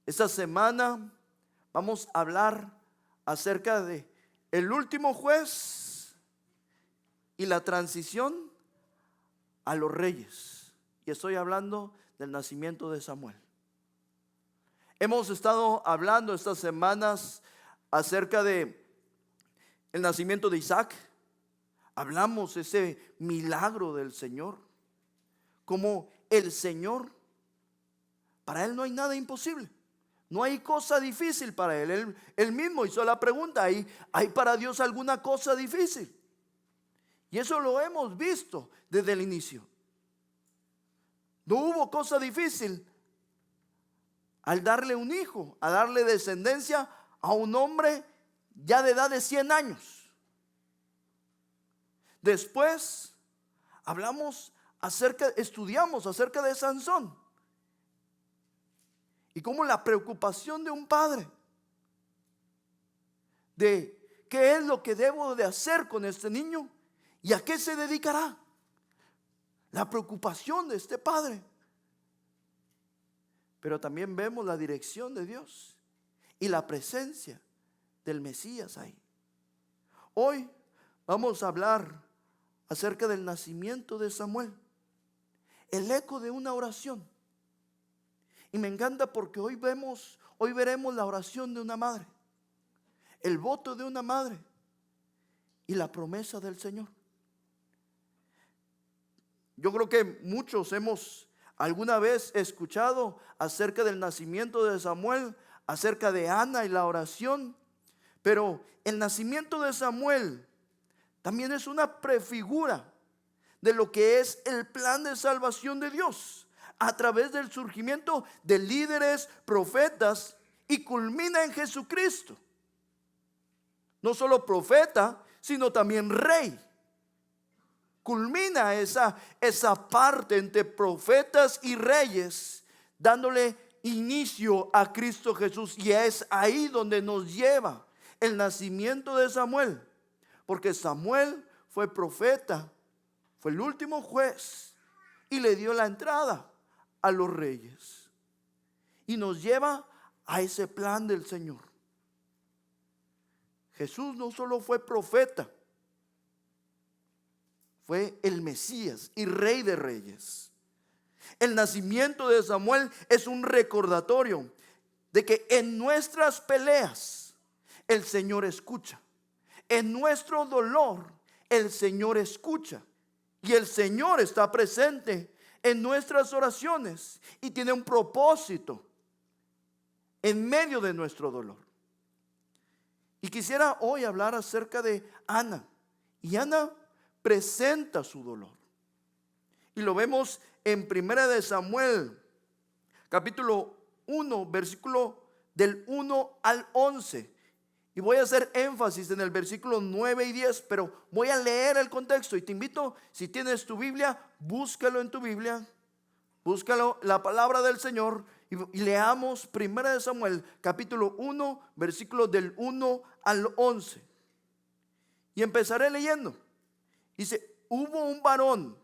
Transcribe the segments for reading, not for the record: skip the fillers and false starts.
Esta semana vamos a hablar acerca de el último juez y la transición a los reyes. Y estoy hablando del nacimiento de Samuel. Hemos estado hablando estas semanas acerca de el nacimiento de Isaac. Hablamos ese milagro del Señor, como el Señor, para Él no hay nada imposible. No hay cosa difícil para Él. Él mismo hizo la pregunta: ¿hay para Dios alguna cosa difícil? Y eso lo hemos visto desde el inicio. No hubo cosa difícil al darle un hijo, a darle descendencia a un hombre ya de edad de 100 años. Después estudiamos acerca de Sansón y cómo la preocupación de un padre de qué es lo que debo de hacer con este niño y a qué se dedicará. La preocupación de este padre. Pero también vemos la dirección de Dios y la presencia del Mesías ahí. Hoy vamos a hablar acerca del nacimiento de Samuel, el eco de una oración. Y me encanta porque hoy veremos la oración de una madre, el voto de una madre y la promesa del Señor. Yo creo que muchos hemos alguna vez escuchado acerca del nacimiento de Samuel, acerca de Ana y la oración, pero el nacimiento de Samuel también es una prefigura de lo que es el plan de salvación de Dios a través del surgimiento de líderes, profetas, y culmina en Jesucristo. No solo profeta, sino también rey. Culmina esa parte entre profetas y reyes, dándole inicio a Cristo Jesús. Y es ahí donde nos lleva el nacimiento de Samuel, porque Samuel fue profeta, fue el último juez y le dio la entrada a los reyes. Y nos lleva a ese plan del Señor. Jesús no solo fue profeta, fue el Mesías y Rey de Reyes. El nacimiento de Samuel es un recordatorio de que en nuestras peleas el Señor escucha. En nuestro dolor el Señor escucha. Y el Señor está presente en nuestras oraciones y tiene un propósito en medio de nuestro dolor. Y quisiera hoy hablar acerca de Ana. Y Ana presenta su dolor. Y lo vemos en 1 de Samuel, capítulo 1, versículo del 1 al 11. Y voy a hacer énfasis en el versículo 9 y 10, pero voy a leer el contexto. Y te invito, si tienes tu Biblia, búscalo en tu Biblia. Búscalo, la palabra del Señor. Y leamos 1 de Samuel, capítulo 1, versículo del 1 al 11. Y empezaré leyendo. Dice: hubo un varón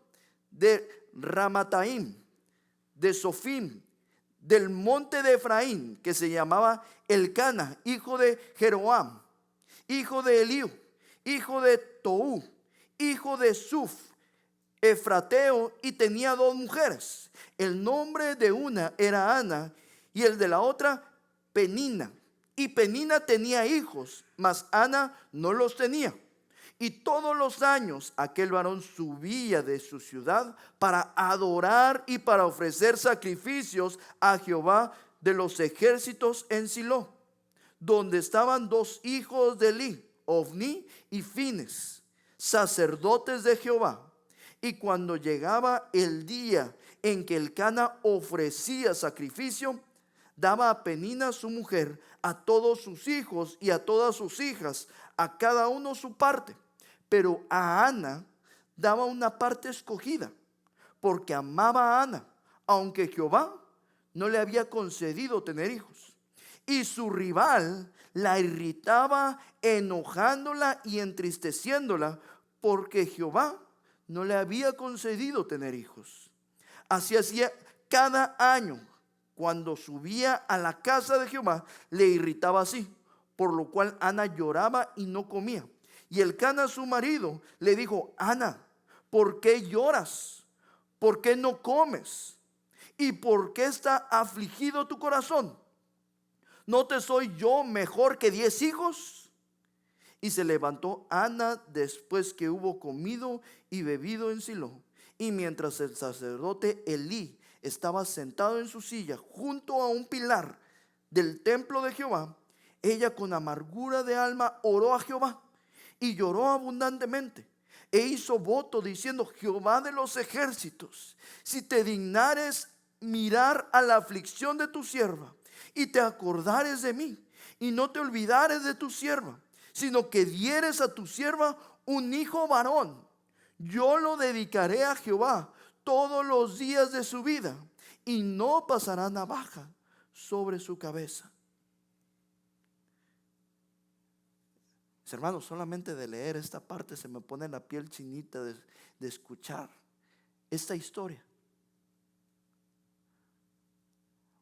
de Ramataim, de Sofim, del monte de Efraín, que se llamaba Elcana, hijo de Jeroam, hijo de Eliú, hijo de Tou, hijo de Suf, efrateo, y tenía 2 mujeres. El nombre de una era Ana y el de la otra Penina. Y Penina tenía hijos, mas Ana no los tenía. Y todos los años aquel varón subía de su ciudad para adorar y para ofrecer sacrificios a Jehová de los ejércitos en Silo, donde estaban 2 hijos de Eli, Ofni y Fines, sacerdotes de Jehová. Y cuando llegaba el día en que Elcana ofrecía sacrificio, daba a Penina su mujer, a todos sus hijos y a todas sus hijas, a cada uno su parte. Pero a Ana daba una parte escogida, porque amaba a Ana, aunque Jehová no le había concedido tener hijos. Y su rival la irritaba, enojándola y entristeciéndola, porque Jehová no le había concedido tener hijos. Así hacía cada año cuando subía a la casa de Jehová, le irritaba así, por lo cual Ana lloraba y no comía. Y Elcana, su marido, le dijo: Ana, ¿por qué lloras? ¿Por qué no comes? ¿Y por qué está afligido tu corazón? ¿No te soy yo mejor que 10 hijos? Y se levantó Ana después que hubo comido y bebido en Silo. Y mientras el sacerdote Elí estaba sentado en su silla junto a un pilar del templo de Jehová, ella con amargura de alma oró a Jehová y lloró abundantemente. E hizo voto diciendo: Jehová de los ejércitos, si te dignares mirar a la aflicción de tu sierva y te acordares de mí y no te olvidares de tu sierva, sino que dieres a tu sierva un hijo varón, yo lo dedicaré a Jehová todos los días de su vida y no pasará navaja sobre su cabeza. Mis hermanos, solamente de leer esta parte se me pone la piel chinita de escuchar esta historia.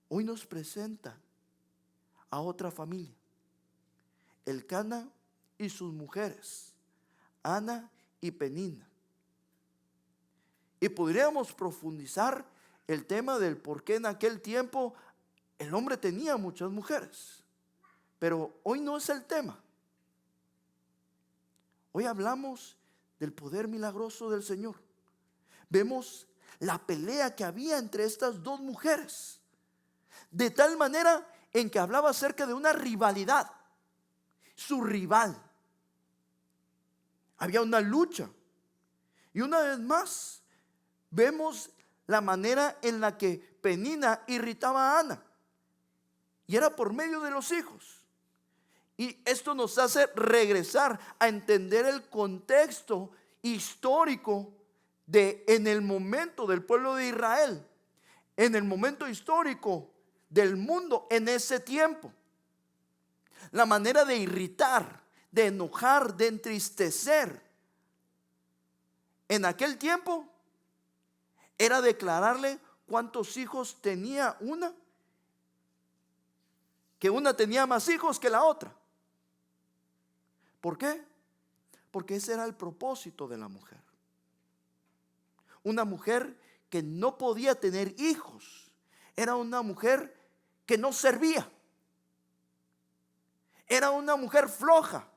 Hoy nos presenta a otra familia: Elcana y sus mujeres, Ana y Penina. Y podríamos profundizar el tema del por qué en aquel tiempo el hombre tenía muchas mujeres, pero hoy no es el tema. Hoy hablamos del poder milagroso del Señor. Vemos la pelea que había entre estas dos mujeres, de tal manera en que hablaba acerca de una rivalidad. Su rival. Había una lucha. Y una vez más vemos la manera en la que Penina irritaba a Ana, y era por medio de los hijos. Y esto nos hace regresar a entender el contexto histórico en el momento del pueblo de Israel, en el momento histórico del mundo en ese tiempo. La manera de irritar, de enojar, de entristecer en aquel tiempo era declararle cuántos hijos tenía una, que una tenía más hijos que la otra. ¿Por qué? Porque ese era el propósito de la mujer. Una mujer que no podía tener hijos. Era una mujer que no servía. Era una mujer floja.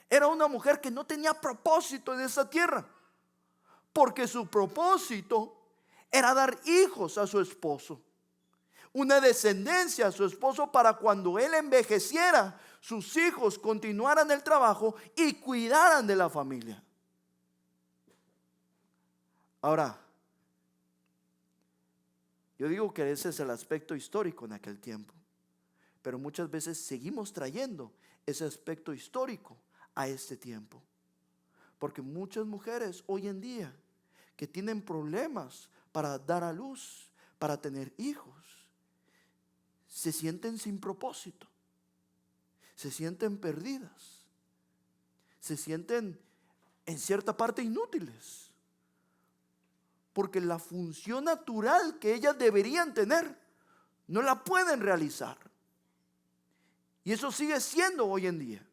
Era una mujer que no tenía propósito en esa tierra. Porque su propósito era dar hijos a su esposo. Una descendencia a su esposo para cuando él envejeciera, sus hijos continuaran el trabajo y cuidaran de la familia. Ahora, yo digo que ese es el aspecto histórico en aquel tiempo, pero muchas veces seguimos trayendo ese aspecto histórico a este tiempo, porque muchas mujeres hoy en día que tienen problemas para dar a luz, para tener hijos, se sienten sin propósito, se sienten perdidas, se sienten en cierta parte inútiles, porque la función natural que ellas deberían tener no la pueden realizar. Y eso sigue siendo hoy en día.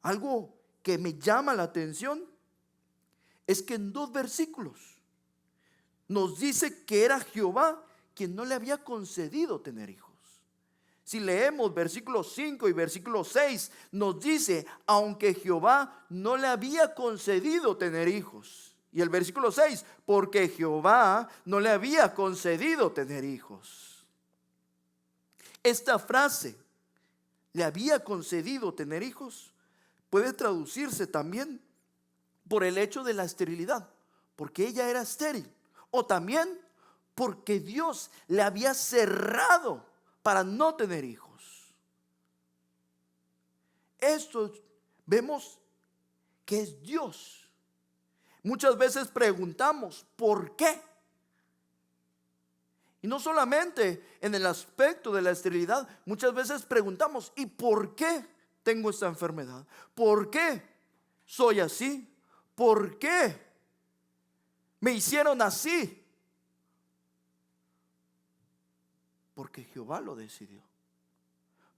Algo que me llama la atención es que en 2 versículos nos dice que era Jehová quien no le había concedido tener hijos. Si leemos versículo 5 y versículo 6, nos dice: aunque Jehová no le había concedido tener hijos. Y el versículo 6, porque Jehová no le había concedido tener hijos. Esta frase, le había concedido tener hijos, puede traducirse también por el hecho de la esterilidad, porque ella era estéril, o también porque Dios le había cerrado para no tener hijos. Esto vemos que es Dios. Muchas veces preguntamos ¿por qué? Y no solamente en el aspecto de la esterilidad, muchas veces preguntamos ¿y por qué tengo esta enfermedad? ¿Por qué soy así? ¿Por qué me hicieron así? Porque Jehová lo decidió.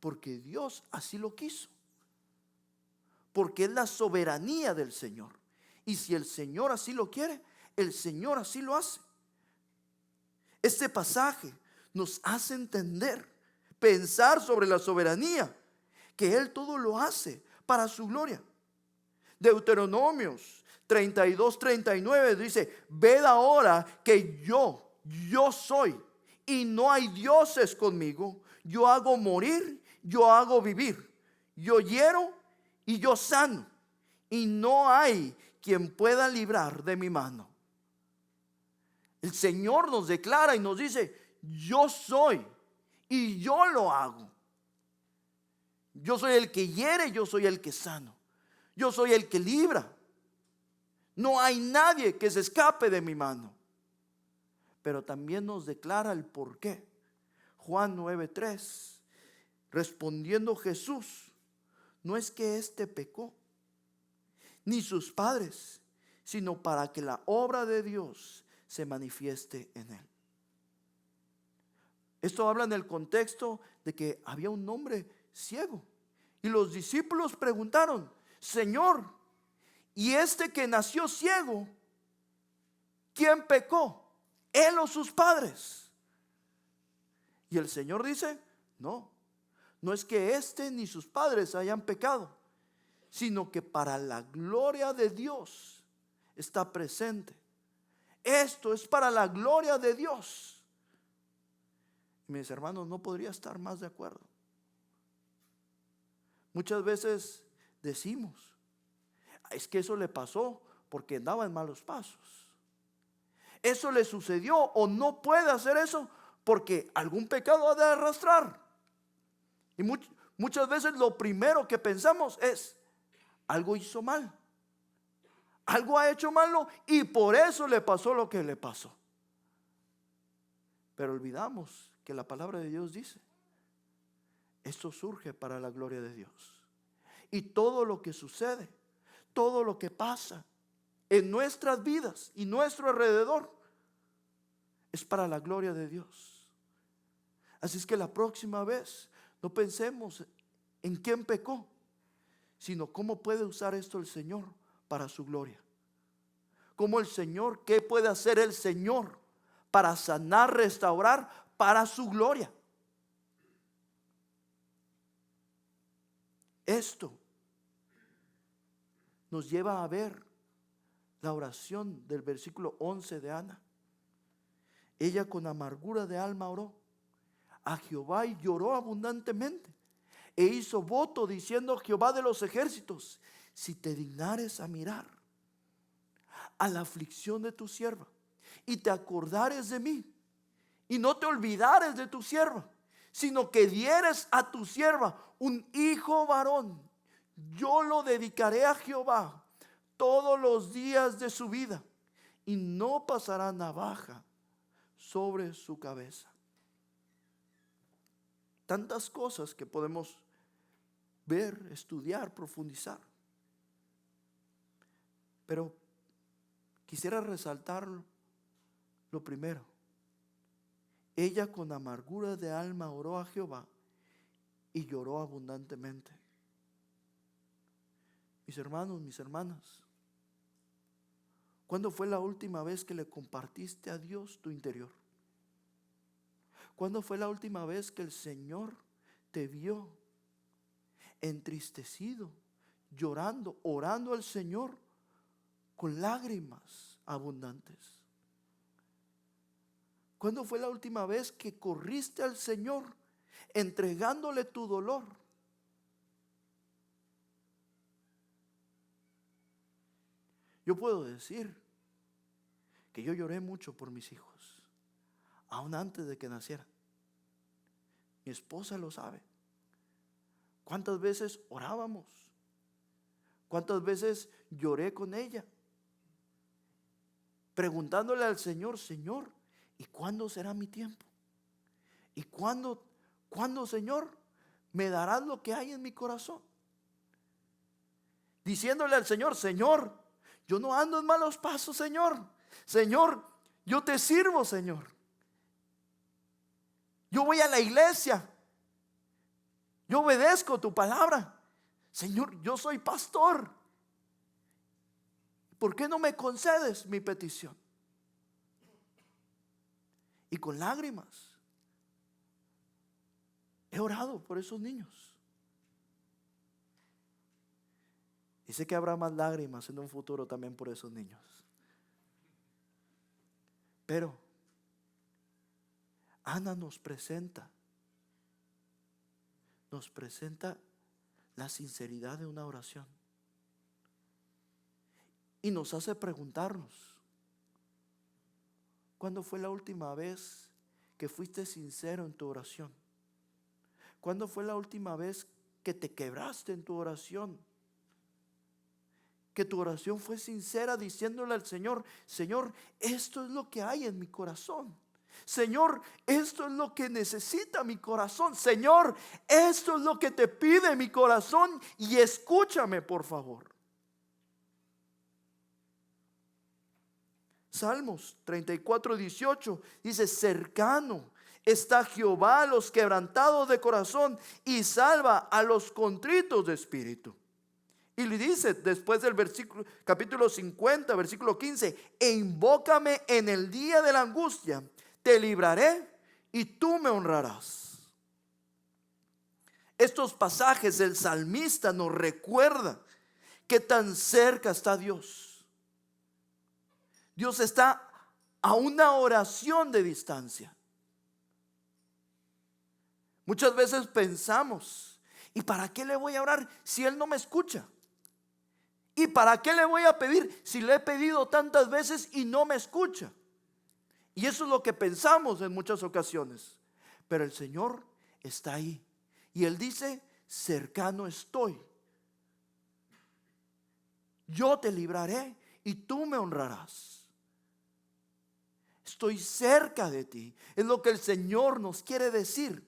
Porque Dios así lo quiso. Porque es la soberanía del Señor. Y si el Señor así lo quiere, el Señor así lo hace. Este pasaje nos hace entender, pensar sobre la soberanía, que Él todo lo hace para su gloria. Deuteronomios 32:39 dice: ved ahora que yo soy, y no hay dioses conmigo. Yo hago morir, yo hago vivir, yo hiero y yo sano, y no hay quien pueda librar de mi mano. El Señor nos declara y nos dice: yo soy y yo lo hago. Yo soy el que hiere, yo soy el que sano, yo soy el que libra. No hay nadie que se escape de mi mano. Pero también nos declara el por qué. Juan 9:3. Respondiendo Jesús: no es que éste pecó, ni sus padres, sino para que la obra de Dios se manifieste en él. Esto habla en el contexto de que había un hombre ciego. Y los discípulos preguntaron: Señor, ¿y este que nació ciego, quién pecó, él o sus padres? Y el Señor dice: no es que este ni sus padres hayan pecado, sino que para la gloria de Dios está presente. Esto es para la gloria de Dios. Mis hermanos, no podría estar más de acuerdo. Muchas veces decimos: es que eso le pasó porque andaba en malos pasos. Eso le sucedió, o no puede hacer eso porque algún pecado ha de arrastrar. Y muchas veces lo primero que pensamos es: algo hizo mal, algo ha hecho malo, y por eso le pasó lo que le pasó. Pero olvidamos que la palabra de Dios dice: esto surge para la gloria de Dios. Y todo lo que sucede, todo lo que pasa en nuestras vidas y nuestro alrededor, es para la gloria de Dios. Así es que la próxima vez no pensemos en quién pecó, sino cómo puede usar esto el Señor para su gloria. Cómo el Señor, qué puede hacer el Señor para sanar, restaurar para su gloria. Esto nos lleva a ver la oración del versículo 11 de Ana. Ella con amargura de alma oró a Jehová y lloró abundantemente, e hizo voto diciendo: Jehová de los ejércitos, si te dignares a mirar a la aflicción de tu sierva, y te acordares de mí, y no te olvidares de tu sierva, sino que dieres a tu sierva un hijo varón, yo lo dedicaré a Jehová todos los días de su vida, y no pasará navaja sobre su cabeza. Tantas cosas que podemos ver, estudiar, profundizar. Pero quisiera resaltar lo primero. Ella con amargura de alma oró a Jehová y lloró abundantemente. Mis hermanos, mis hermanas, ¿cuándo fue la última vez que le compartiste a Dios tu interior? ¿Cuándo fue la última vez que el Señor te vio entristecido, llorando, orando al Señor con lágrimas abundantes? ¿Cuándo fue la última vez que corriste al Señor entregándole tu dolor? Yo puedo decir que yo lloré mucho por mis hijos, aún antes de que nacieran. Mi esposa lo sabe. ¿Cuántas veces orábamos? ¿Cuántas veces lloré con ella? Preguntándole al Señor: Señor, ¿y cuándo será mi tiempo? ¿Y cuándo, Señor, me darás lo que hay en mi corazón? Diciéndole al Señor: Señor, yo no ando en malos pasos, Señor. Señor, yo te sirvo, Señor. Yo voy a la iglesia. Yo obedezco tu palabra. Señor, yo soy pastor. ¿Por qué no me concedes mi petición? Y con lágrimas he orado por esos niños. Y sé que habrá más lágrimas en un futuro también por esos niños. Pero Ana nos presenta la sinceridad de una oración. Y nos hace preguntarnos, ¿cuándo fue la última vez que fuiste sincero en tu oración? ¿Cuándo fue la última vez que te quebraste en tu oración? Que tu oración fue sincera diciéndole al Señor, Señor, esto es lo que hay en mi corazón. Señor, esto es lo que necesita mi corazón. Señor, esto es lo que te pide mi corazón y escúchame, por favor. Salmos 34:18 dice, cercano está Jehová a los quebrantados de corazón y salva a los contritos de espíritu. Y le dice después del versículo, capítulo 50, versículo 15, e invócame en el día de la angustia, te libraré y tú me honrarás. Estos pasajes del salmista nos recuerdan que tan cerca está Dios. Dios está a una oración de distancia. Muchas veces pensamos, ¿y para qué le voy a orar si Él no me escucha? ¿Y para qué le voy a pedir si le he pedido tantas veces y no me escucha? Y eso es lo que pensamos en muchas ocasiones. Pero el Señor está ahí. Y Él dice, cercano estoy. Yo te libraré y tú me honrarás. Estoy cerca de ti. Es lo que el Señor nos quiere decir.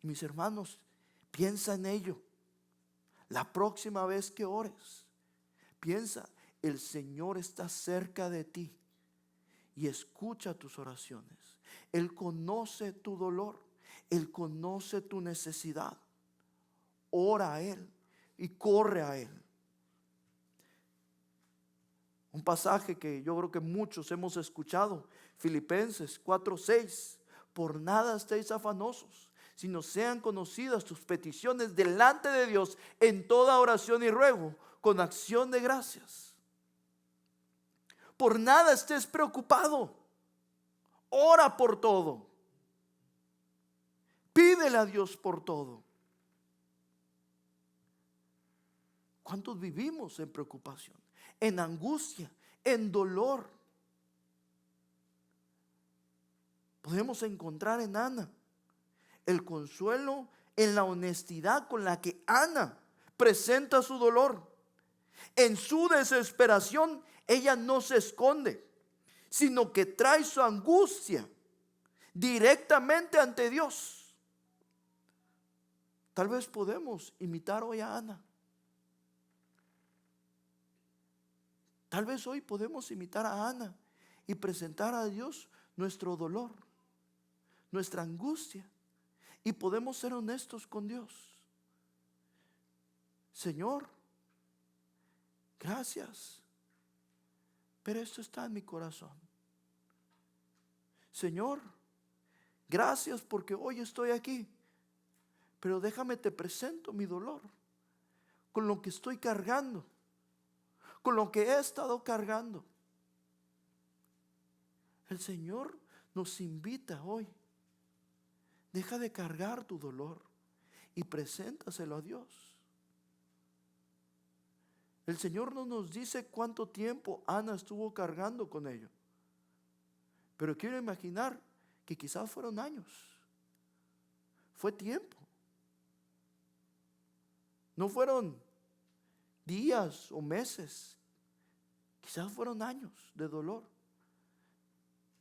Y mis hermanos, piensa en ello. La próxima vez que ores, piensa, el Señor está cerca de ti y escucha tus oraciones. Él conoce tu dolor, Él conoce tu necesidad. Ora a Él y corre a Él. Un pasaje que yo creo que muchos hemos escuchado, Filipenses 4:6, por nada estéis afanosos, sino sean conocidas tus peticiones delante de Dios en toda oración y ruego, con acción de gracias. Por nada estés preocupado. Ora por todo. Pídele a Dios por todo. ¿Cuántos vivimos en preocupación, en angustia, en dolor? Podemos encontrar en Ana el consuelo en la honestidad con la que Ana presenta su dolor. En su desesperación, ella no se esconde, sino que trae su angustia directamente ante Dios. Tal vez podemos imitar hoy a Ana. Tal vez hoy podemos imitar a Ana y presentar a Dios nuestro dolor, nuestra angustia, y podemos ser honestos con Dios. Señor, gracias, pero esto está en mi corazón. Señor, gracias porque hoy estoy aquí, pero déjame te presento mi dolor, con lo que estoy cargando, con lo que he estado cargando. El Señor nos invita hoy. Deja de cargar tu dolor y preséntaselo a Dios. El Señor no nos dice cuánto tiempo Ana estuvo cargando con ello, pero quiero imaginar que quizás fueron años. Fue tiempo. No fueron días o meses. Quizás fueron años de dolor,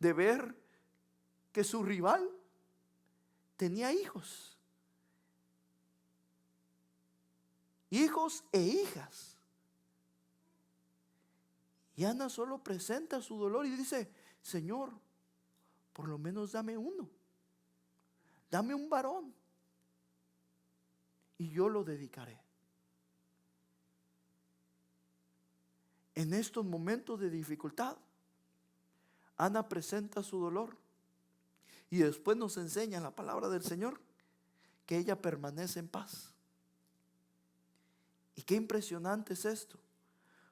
de ver que su rival tenía hijos e hijas. Y Ana solo presenta su dolor y dice, Señor, por lo menos dame uno. dame un varón y yo lo dedicaré. En estos momentos de dificultad, Ana presenta su dolor y después nos enseña la palabra del Señor que ella permanece en paz. Y qué impresionante es esto,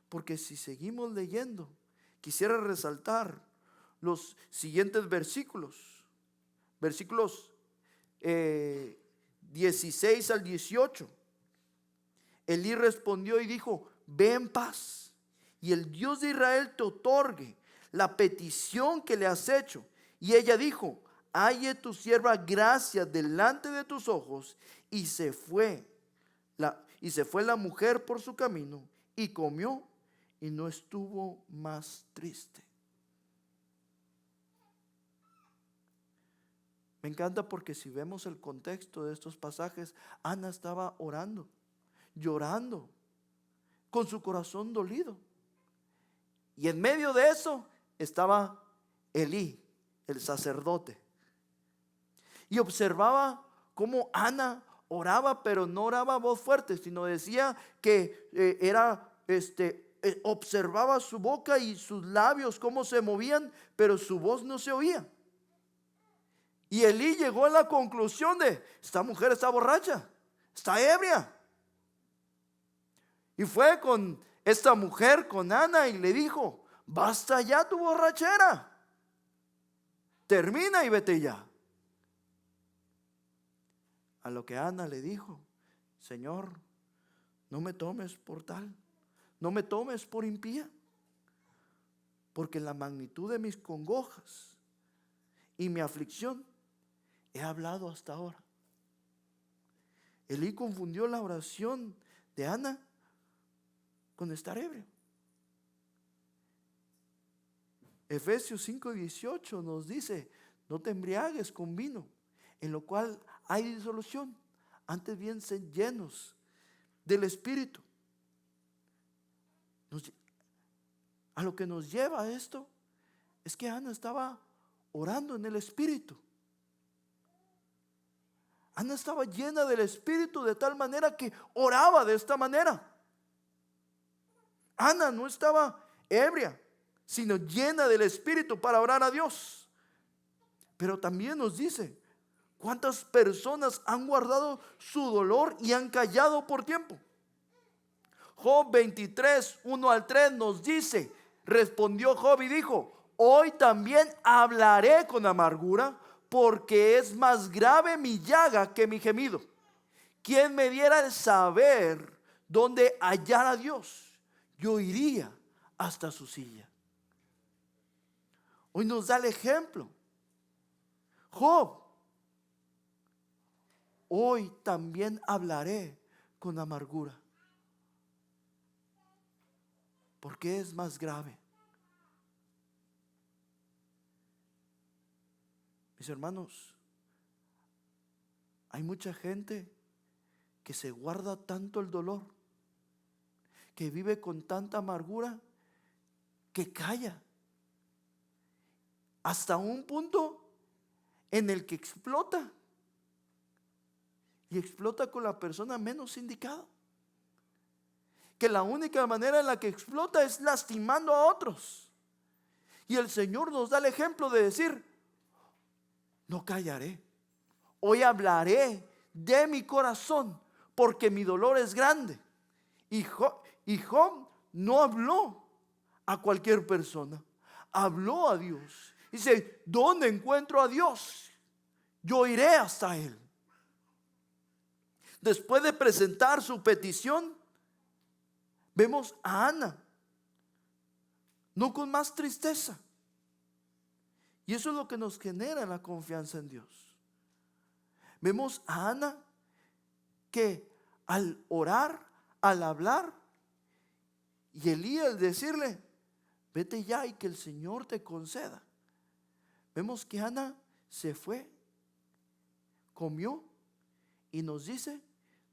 porque si seguimos leyendo, quisiera resaltar los siguientes versículos 16 al 18. Elí respondió y dijo: ve en paz, y el Dios de Israel te otorgue la petición que le has hecho. Y ella dijo: halle tu sierva gracia delante de tus ojos. Y se fue la mujer por su camino y comió y no estuvo más triste. Me encanta porque si vemos el contexto de estos pasajes, Ana estaba orando, llorando, con su corazón dolido. Y en medio de eso estaba Elí, el sacerdote. Y observaba cómo Ana oraba, pero no oraba a voz fuerte, sino decía que observaba su boca y sus labios cómo se movían, pero su voz no se oía. Y Elí llegó a la conclusión de: esta mujer está borracha, está ebria. Y fue con esta mujer, con Ana, y le dijo: basta ya tu borrachera, termina y vete ya. A lo que Ana le dijo: Señor, no me tomes por tal, no me tomes por impía, porque en la magnitud de mis congojas y mi aflicción he hablado hasta ahora. Elí confundió la oración de Ana con estar ebrio. Efesios 5:18 nos dice: no te embriagues con vino, en lo cual hay disolución, antes bien sed llenos del Espíritu. A lo que nos lleva a esto es que Ana estaba orando en el Espíritu. Ana estaba llena del Espíritu de tal manera que oraba de esta manera. Ana no estaba ebria, sino llena del Espíritu para orar a Dios. Pero también nos dice: ¿cuántas personas han guardado su dolor y han callado por tiempo? Job 23, 1 al 3 nos dice: respondió Job y dijo: hoy también hablaré con amargura, porque es más grave mi llaga que mi gemido. ¿Quién me diera el saber dónde hallar a Dios? Yo iría hasta su silla. Hoy nos da el ejemplo Job: hoy también hablaré con amargura, porque es más grave. Mis hermanos, hay mucha gente que se guarda tanto el dolor, que vive con tanta amargura, que calla hasta un punto en el que explota, y explota con la persona menos indicada, que la única manera en la que explota es lastimando a otros. Y el Señor nos da el ejemplo de decir: no callaré, hoy hablaré de mi corazón, porque mi dolor es grande. Y Job no habló a cualquier persona, habló a Dios. Dice: ¿dónde encuentro a Dios? Yo iré hasta Él. Después de presentar su petición, vemos a Ana no con más tristeza. Y eso es lo que nos genera la confianza en Dios. Vemos a Ana que al orar, al hablar, y Elías al decirle: vete ya y que el Señor te conceda, vemos que Ana se fue, comió, y nos dice: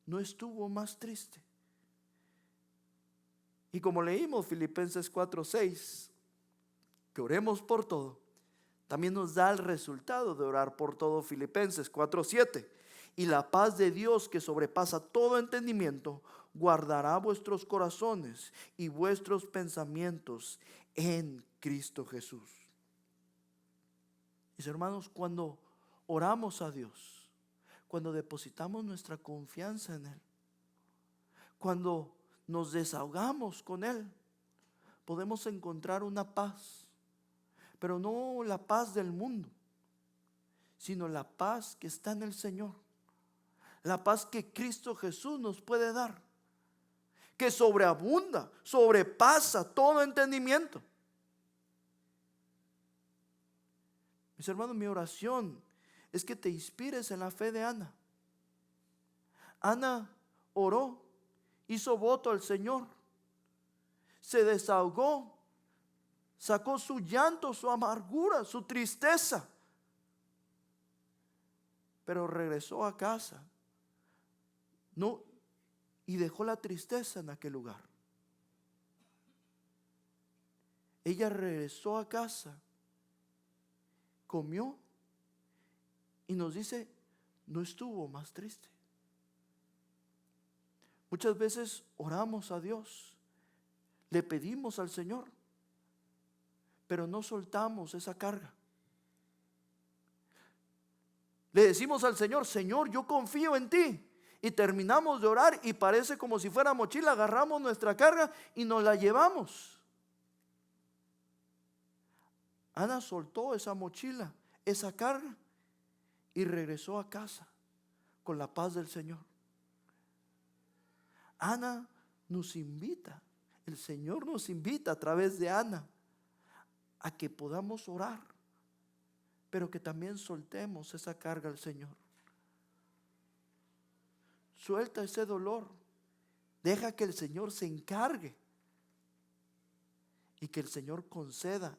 no estuvo más triste. Y como leímos Filipenses 4:6, que oremos por todo, también nos da el resultado de orar por todo. Filipenses 4:7. Y la paz de Dios, que sobrepasa todo entendimiento, guardará vuestros corazones y vuestros pensamientos en Cristo Jesús. Mis hermanos, cuando oramos a Dios, cuando depositamos nuestra confianza en Él, cuando nos desahogamos con Él, podemos encontrar una paz, pero no la paz del mundo, sino la paz que está en el Señor, la paz que Cristo Jesús nos puede dar, que sobreabunda, sobrepasa todo entendimiento. Mis hermanos, mi oración es que te inspires en la fe de Ana. Ana oró, hizo voto al Señor, se desahogó, sacó su llanto, su amargura, su tristeza, pero regresó a casa, no, y dejó la tristeza en aquel lugar. Ella regresó a casa, comió y nos dice, no estuvo más triste. Muchas veces oramos a Dios, le pedimos al Señor, pero no soltamos esa carga. Le decimos al Señor, Señor, yo confío en ti. Y terminamos de orar y parece como si fuera mochila, agarramos nuestra carga y nos la llevamos. Ana soltó esa mochila, esa carga, y regresó a casa con la paz del Señor. Ana nos invita, el Señor nos invita a través de Ana a que podamos orar, pero que también soltemos esa carga al Señor. Suelta ese dolor, deja que el Señor se encargue y que el Señor conceda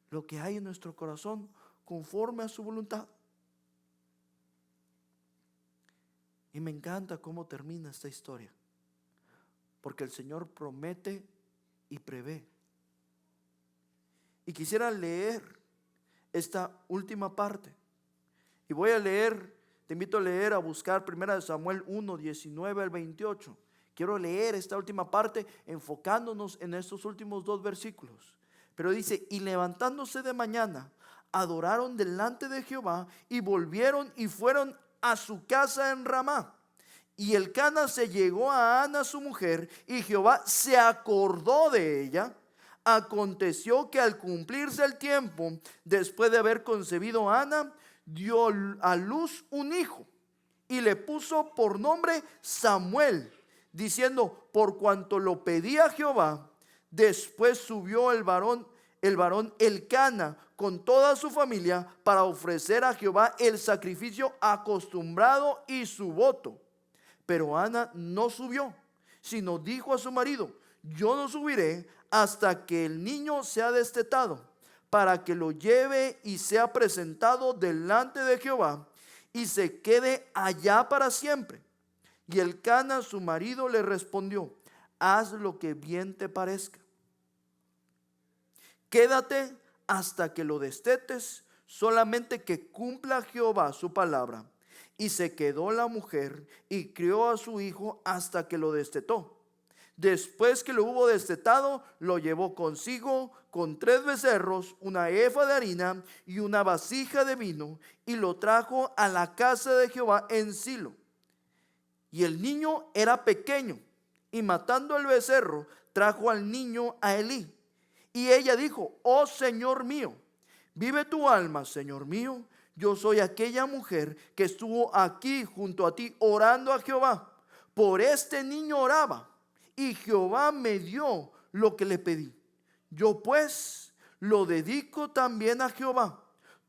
lo que hay en nuestro corazón conforme a su voluntad. Y me encanta cómo termina esta historia, porque el Señor promete y prevé. Y quisiera leer esta última parte, y voy a leer, te invito a leer, a buscar 1 Samuel 1, 19 al 28. Quiero leer esta última parte enfocándonos en estos últimos 2 versículos. Pero dice, y levantándose de mañana, adoraron delante de Jehová y volvieron y fueron a su casa en Ramá. Y Elcana se llegó a Ana su mujer, y Jehová se acordó de ella. Aconteció que al cumplirse el tiempo, después de haber concebido a Ana, dio a luz un hijo y le puso por nombre Samuel, diciendo, por cuanto lo pedía Jehová. Después subió el varón Elcana con toda su familia para ofrecer a Jehová el sacrificio acostumbrado y su voto. Pero Ana no subió, sino dijo a su marido, yo no subiré hasta que el niño sea destetado, para que lo lleve y sea presentado delante de Jehová y se quede allá para siempre. Y Elcana su marido le respondió, haz lo que bien te parezca. Quédate hasta que lo destetes, solamente que cumpla Jehová su palabra. Y se quedó la mujer y crió a su hijo hasta que lo destetó. Después que lo hubo destetado, lo llevó consigo con 3 becerros, una efa de harina y una vasija de vino, y lo trajo a la casa de Jehová en Silo. Y el niño era pequeño, y matando el becerro, trajo al niño a Elí. Y ella dijo, oh Señor mío, vive tu alma, Señor mío, yo soy aquella mujer que estuvo aquí junto a ti orando a Jehová. Por este niño oraba, y Jehová me dio lo que le pedí. Yo pues lo dedico también a Jehová.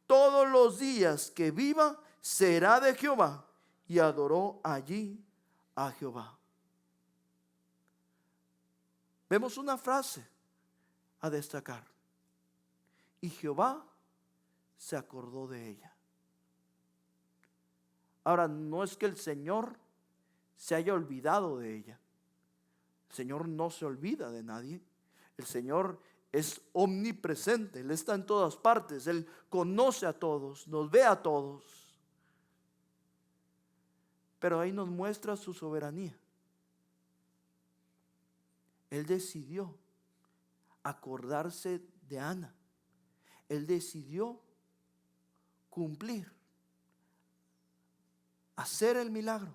Todos los días que viva será de Jehová. Y adoró allí a Jehová. Vemos una frase a destacar. Y Jehová se acordó de ella. Ahora, no es que el Señor se haya olvidado de ella. El Señor no se olvida de nadie. El Señor es omnipresente, Él está en todas partes, Él conoce a todos, nos ve a todos. Pero ahí nos muestra su soberanía. Él decidió acordarse de Ana. Él decidió cumplir, hacer el milagro,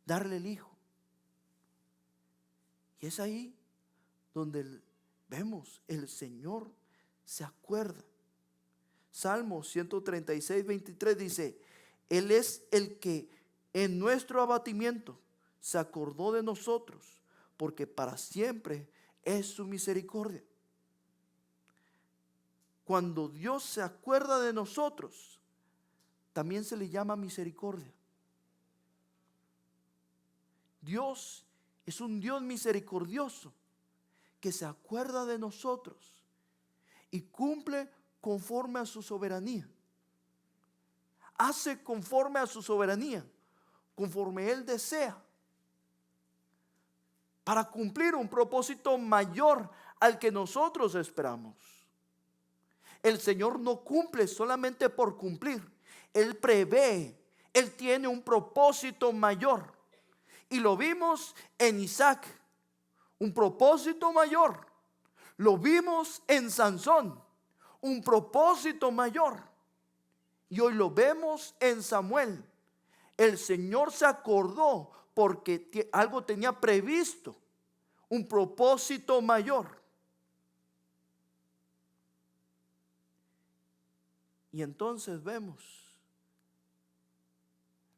darle el hijo. Y es ahí donde vemos el Señor se acuerda. Salmo 136, 23 dice: Él es el que en nuestro abatimiento se acordó de nosotros, porque para siempre es su misericordia. Cuando Dios se acuerda de nosotros, también se le llama misericordia. Dios es un Dios misericordioso que se acuerda de nosotros y cumple conforme a su soberanía. Hace conforme a su soberanía, conforme Él desea, para cumplir un propósito mayor al que nosotros esperamos. El Señor no cumple solamente por cumplir. Él prevé, Él tiene un propósito mayor. Y lo vimos en Isaac, un propósito mayor. Lo vimos en Sansón, un propósito mayor. Y hoy lo vemos en Samuel. El Señor se acordó porque algo tenía previsto, un propósito mayor. Y entonces vemos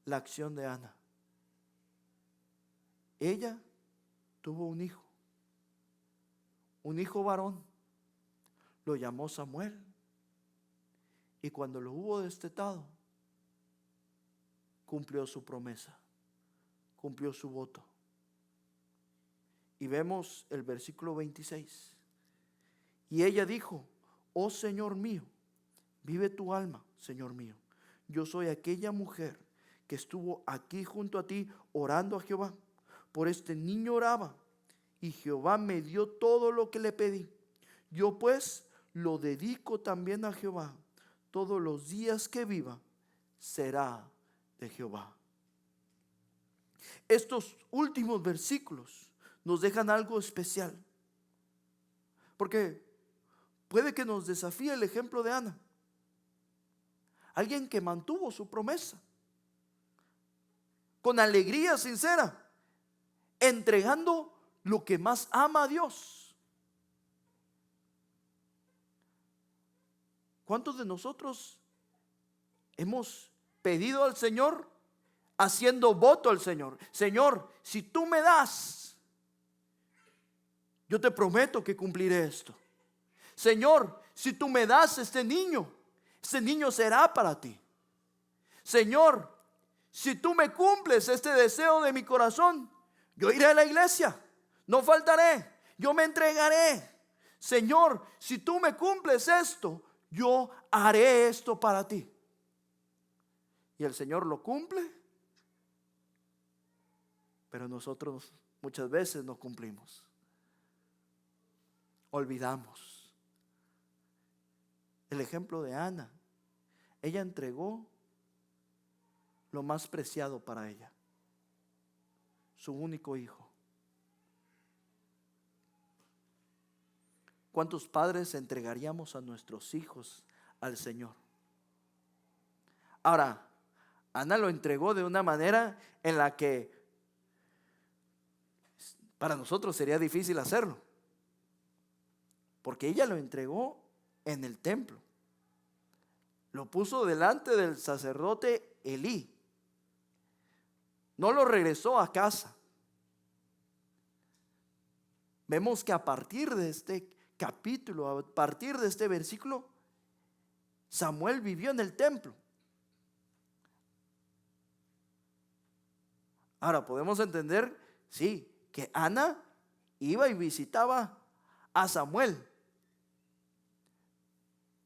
la acción de Ana. Ella tuvo un hijo varón, lo llamó Samuel, y cuando lo hubo destetado, cumplió su promesa, cumplió su voto. Y vemos el versículo 26. Y ella dijo: oh Señor mío, vive tu alma, Señor mío. Yo soy aquella mujer que estuvo aquí junto a ti orando a Jehová. Por este niño oraba, y Jehová me dio todo lo que le pedí. Yo pues lo dedico también a Jehová. Todos los días que viva será de Jehová. Estos últimos versículos nos dejan algo especial, porque puede que nos desafíe el ejemplo de Ana, alguien que mantuvo su promesa con alegría sincera, entregando lo que más ama a Dios. ¿Cuántos de nosotros hemos pedido al Señor, haciendo voto al Señor? Señor, si tú me das, yo te prometo que cumpliré esto. Señor, si tú me das este niño será para ti. Señor, si tú me cumples este deseo de mi corazón, yo iré a la iglesia, no faltaré, yo me entregaré. Señor, si tú me cumples esto, yo haré esto para ti. Y el Señor lo cumple, pero nosotros muchas veces no cumplimos. Olvidamos. El ejemplo de Ana, ella entregó lo más preciado para ella, su único hijo. ¿Cuántos padres entregaríamos a nuestros hijos al Señor? Ahora, Ana lo entregó de una manera en la que para nosotros sería difícil hacerlo, porque ella lo entregó en el templo. Lo puso delante del sacerdote Elí. No lo regresó a casa. Vemos que a partir de este capítulo, a partir de este versículo, Samuel vivió en el templo. Ahora podemos entender, sí, que Ana iba y visitaba a Samuel,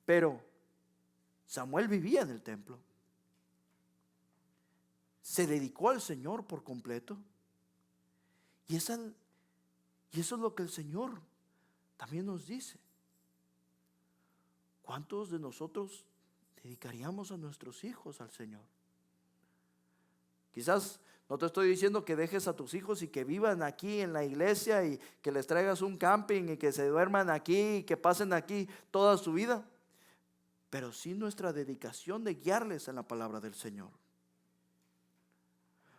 pero Samuel vivía en el templo. Se dedicó al Señor por completo. Y eso es lo que el Señor también nos dice, ¿cuántos de nosotros dedicaríamos a nuestros hijos al Señor? Quizás no te estoy diciendo que dejes a tus hijos y que vivan aquí en la iglesia y que les traigas un camping y que se duerman aquí y que pasen aquí toda su vida, pero sí nuestra dedicación de guiarles en la palabra del Señor.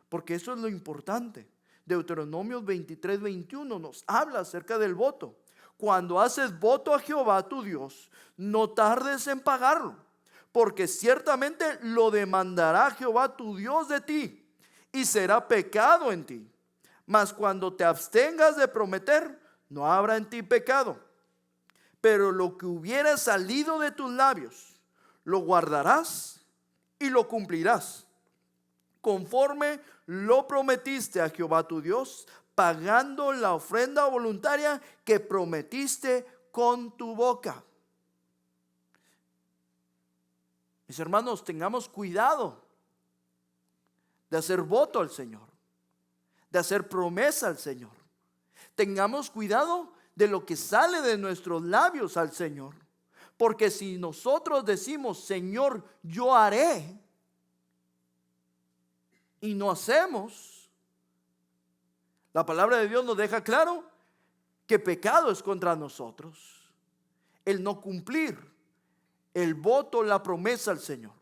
Porque eso es lo importante. Deuteronomio 23:21 nos habla acerca del voto. Cuando haces voto a Jehová tu Dios, no tardes en pagarlo, porque ciertamente lo demandará Jehová tu Dios de ti, y será pecado en ti. Mas cuando te abstengas de prometer, no habrá en ti pecado. Pero lo que hubiere salido de tus labios, lo guardarás y lo cumplirás, conforme lo prometiste a Jehová tu Dios, pagando la ofrenda voluntaria que prometiste con tu boca. Mis hermanos, tengamos cuidado de hacer voto al Señor, de hacer promesa al Señor. Tengamos cuidado de lo que sale de nuestros labios al Señor, porque si nosotros decimos, Señor, yo haré, y no hacemos, la palabra de Dios nos deja claro que pecado es contra nosotros el no cumplir el voto, la promesa al Señor.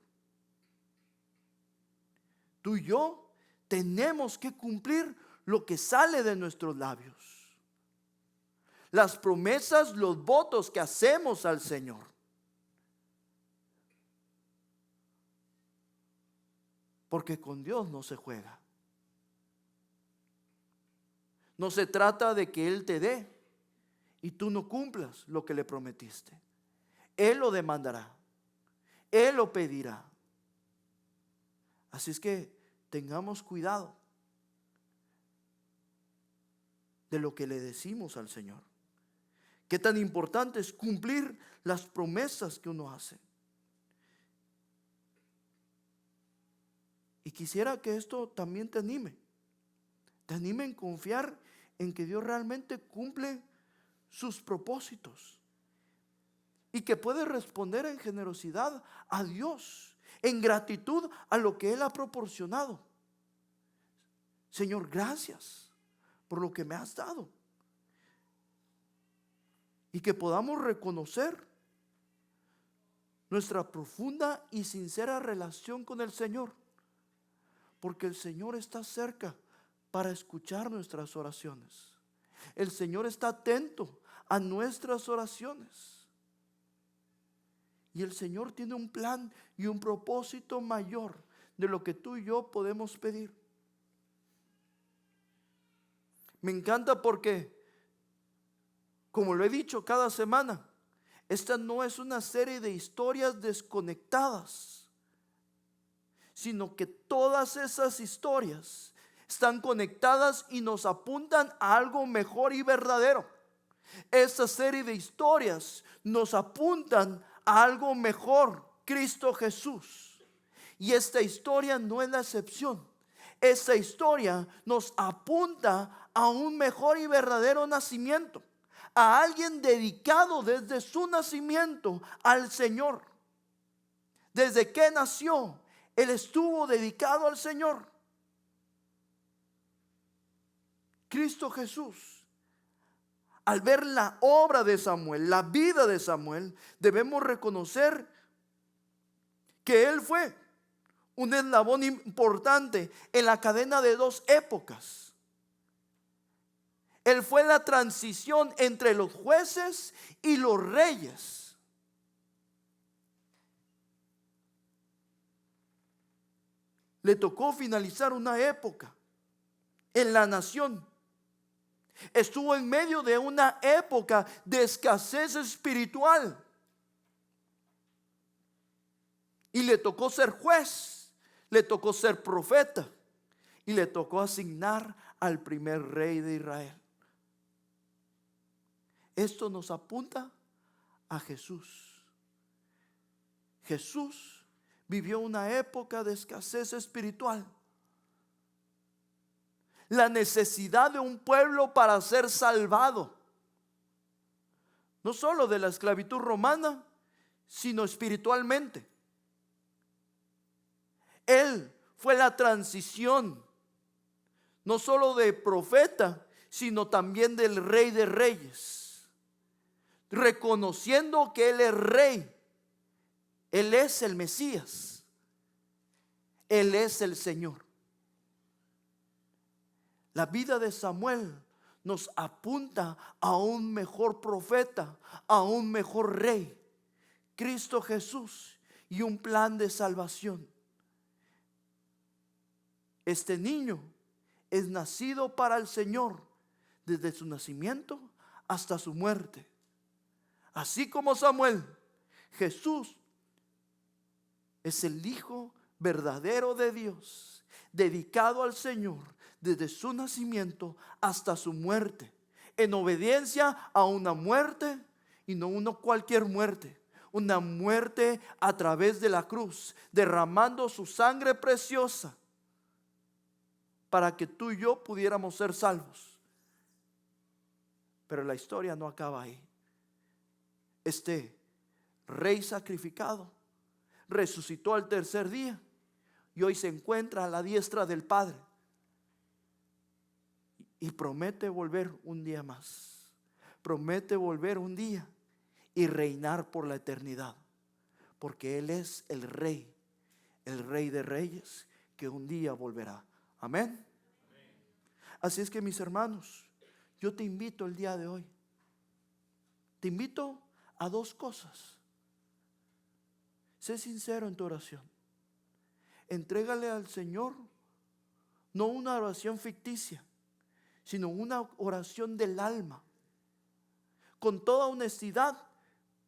Tú y yo tenemos que cumplir lo que sale de nuestros labios, las promesas, los votos que hacemos al Señor. Porque con Dios no se juega. No se trata de que Él te dé y tú no cumplas lo que le prometiste. Él lo demandará, Él lo pedirá. Así es que tengamos cuidado de lo que le decimos al Señor. Qué tan importante es cumplir las promesas que uno hace. Y quisiera que esto también te anime en confiar en que Dios realmente cumple sus propósitos y que puede responder en generosidad a Dios, en gratitud a lo que Él ha proporcionado. Señor, gracias por lo que me has dado. Y que podamos reconocer nuestra profunda y sincera relación con el Señor, porque el Señor está cerca para escuchar nuestras oraciones. El Señor está atento a nuestras oraciones. Y el Señor tiene un plan y un propósito mayor de lo que tú y yo podemos pedir. Me encanta porque, como lo he dicho cada semana, esta no es una serie de historias desconectadas, sino que todas esas historias están conectadas y nos apuntan a algo mejor y verdadero. Esta serie de historias nos apuntan a algo mejor, Cristo Jesús. Y esta historia no es la excepción. Esta historia nos apunta a un mejor y verdadero nacimiento, a alguien dedicado desde su nacimiento al Señor. Desde que nació, Él estuvo dedicado al Señor. Cristo Jesús. Al ver la obra de Samuel, la vida de Samuel, debemos reconocer que Él fue un eslabón importante en la cadena de dos épocas. Él fue la transición entre los jueces y los reyes. Le tocó finalizar una época en la nación. Estuvo en medio de una época de escasez espiritual. Y le tocó ser juez, le tocó ser profeta y le tocó asignar al primer rey de Israel. Esto nos apunta a Jesús. Jesús vivió una época de escasez espiritual. La necesidad de un pueblo para ser salvado. no solo de la esclavitud romana, sino espiritualmente. Él fue la transición, no solo de profeta, sino también del Rey de Reyes, reconociendo que Él es Rey. Él es el Mesías, Él es el Señor. La vida de Samuel nos apunta a un mejor profeta, a un mejor rey, Cristo Jesús, y un plan de salvación. Este niño es nacido para el Señor desde su nacimiento hasta su muerte. Así como Samuel, Jesús es el Hijo verdadero de Dios, dedicado al Señor desde su nacimiento hasta su muerte, en obediencia a una muerte, y no una cualquier muerte, una muerte a través de la cruz, derramando su sangre preciosa para que tú y yo pudiéramos ser salvos. Pero la historia no acaba ahí. Este rey sacrificado resucitó al tercer día y hoy se encuentra a la diestra del Padre y promete volver un día más. Promete volver un día y reinar por la eternidad, porque Él es el Rey de Reyes, que un día volverá. Amén. Así es que, mis hermanos, yo te invito el día de hoy, te invito a dos cosas. Sé sincero en tu oración. Entrégale al Señor no una oración ficticia, sino una oración del alma. Con toda honestidad,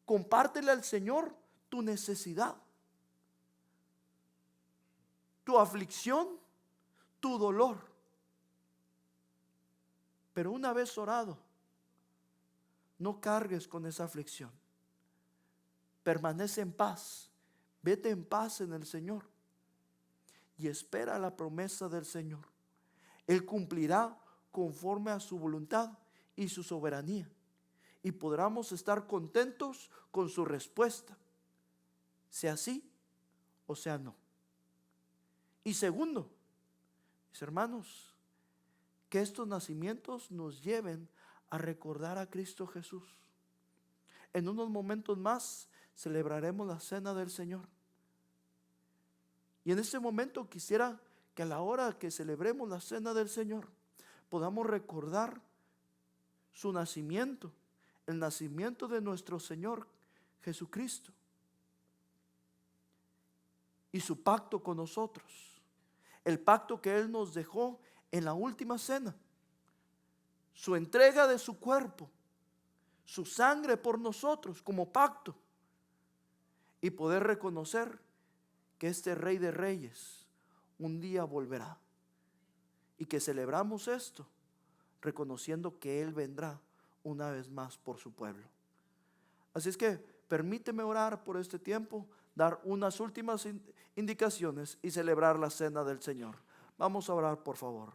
compártele al Señor tu necesidad, tu aflicción, tu dolor. Pero una vez orado, no cargues con esa aflicción. Permanece en paz. Vete en paz en el Señor y espera la promesa del Señor. Él cumplirá conforme a su voluntad y su soberanía, y podremos estar contentos con su respuesta, sea sí o sea no. Y segundo, mis hermanos, que estos nacimientos nos lleven a recordar a Cristo Jesús. En unos momentos más celebraremos la cena del Señor. Y en este momento quisiera que a la hora que celebremos la cena del Señor podamos recordar su nacimiento, el nacimiento de nuestro Señor Jesucristo y su pacto con nosotros, el pacto que Él nos dejó en la última cena, su entrega de su cuerpo, su sangre por nosotros como pacto, y poder reconocer que este Rey de Reyes un día volverá, y que celebramos esto reconociendo que Él vendrá una vez más por su pueblo. Así es que permíteme orar por este tiempo, dar unas últimas indicaciones y celebrar la cena del Señor. Vamos a orar, por favor.